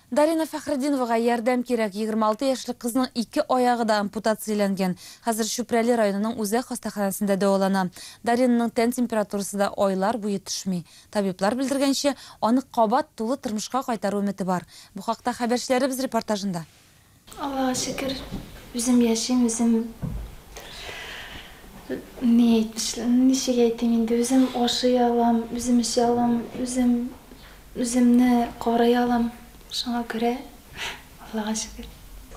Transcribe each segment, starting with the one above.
Дарина Фахридиноваға ярдәм керек. 26 яшьлек кызның 2 аягы да ампутацияләнгән. Хәзер Шүпрәле районының үзәк хастаханәсендә дәвалана. Даринаның тән температурасы да айлар буе төшми. Табиблар белдергәнчә, аны кабат тулы тормышка кайтару өмете бар. Бу хакта хәбәрчеләребез репортажында. Аллаһка шөкер, үзем яшим, үзем ничек әйтим инде, үзем ашый алам, үзем эчә алам, үземне карый алам. Шуңа күрә Аллаһка шөкер.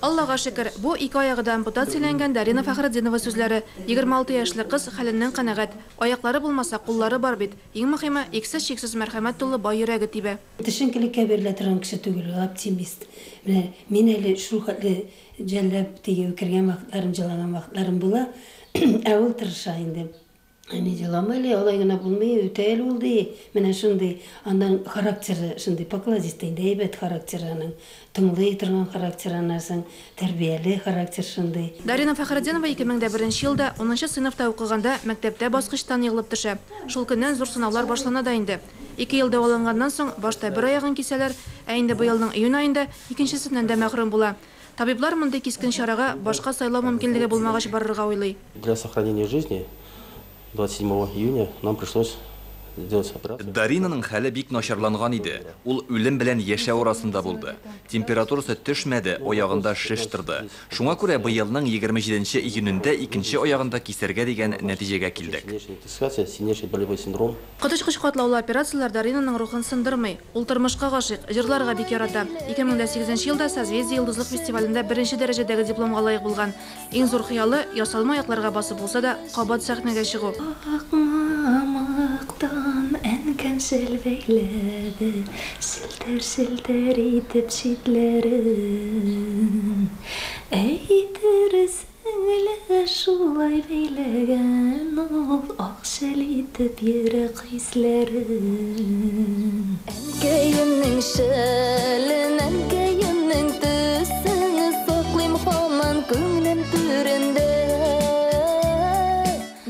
Аллаһка шөкер, бу 2 аягы да ампутацияләнгән Дарина Фахридинова сүзләре. 26 яшьлек кыз хәленнән канәгать. Аяклары булмаса, куллары бар бит. Иң мөһиме, иксез-чиксез мәрхәмәт тулы бай йөрәге тибә. Төшенкелеккә бирелә торган кеше түгел, оптимист. Мин әле шул хәтле җәлләп тигән кергән вакытларым, җылаган вакытларым була. Ә ул тырыша инде. Аны җыламый, алай гына булмый, үтәл булды. Менә шундый, андан характеры шундый покладистый, әйбәт характерының, тыңлый торган характерынан, тәрбияле характер шундый. Дарина Фахридинова 2001 елда 10 сыйныфта укыганда мәктәптә баскычтан егылып төшә. Шул көннән зур сынаулар башлана да инде. 2 ел дәваланганнан соң башта бер аягын кисәләр, ә инде быелның июнь аенда икенчесеннән дә мәхрүм була. Табиблар мондый кискен чарага башка сайлау мөмкинлеге булмагач барырга уйлый. Для сохранения жизни 27 июня нам пришлось сделать операцию. Даринаның хәле бик начарланган иде. Ул үлем белән яшәү арасында булды. Температурасы төшмәде, аягында шеш торды. Шуңа күрә быелның 27 июнендә икенче аягында кисәргә дигән нәтиҗәгә килдек. Сильнейший болевой синдром. Кытыш-кыш катлаулы операциялар Даринаның рухын сындырмый. Ул тормышка гашык, җырларга бик ярата. 2008 елда Созвездие йолдызлык фестивалендә 1-нче дәрәҗәдәге дипломга лаек булган. Иң зур хыялы ясалма аякларга басып булса да кабат сәхнәгә чыгу. Әнкәм сәлбәйләде, силтер итеп читләрен. Әйтерсең лә шулай бәйләгән ул ак шәл итеп йөрәк хисләрен. Әнкәемнең шәлен, әнкәемнең төсен саклыйм һаман күңлем түрендә.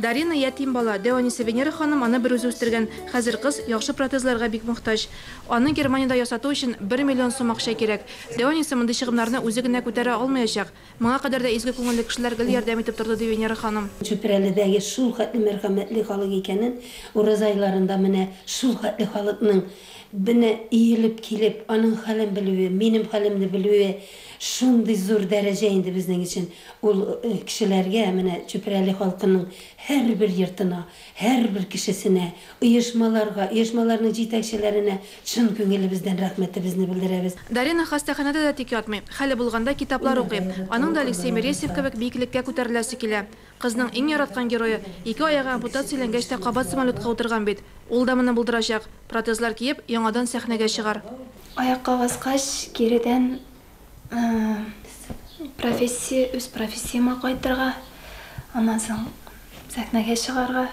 Дарина ятим бала, Деониса Венера ханым аны бер үзе үстергән. Хәзер кыз яхшы протезларга бик мохтаҗ. Аны Германиядә ясату өчен 1 миллион сум акча кирәк. Деониса мондый чыгымнарны үзе генә күтәрә алмаячак. Моңа кадәр дә изге күңелле кешеләр гел ярдәм итеп торды ди Венера ханым. Шүпрәледәге шул хәтле мәрхәмәтле халык икәнен, ураз айларында менә шул хәтле халыкның біне иелеп килеп, аның хәлен белүе, минем хәлемне белүе шундый зур дәрәҗә инде безнең өчен. Ул кешеләргә, менә Шүпрәле халкының һәрбер йортына, һәрбер кешесенә, оешмаларның җитәкчеләренә чын күңелебездән рәхмәтебезне белдерәбез. Дарина хастаханәдә дә тик ятмый. Хәле булганда китаплар укый. Аның да Алексей Мересьев кебек биеклеккә күтәреләсе килә. Кызның иң яраткан герое 2 аягы ампутацияләнгәч тә кабат самолетка утырган бит. Ул да моны булдырачак. Протезлар киеп, яңадан сәхнәгә чыгар. Аякка баскач, киридән үз профессияма кайтырга, аннан соң сәхнәгә чыгарга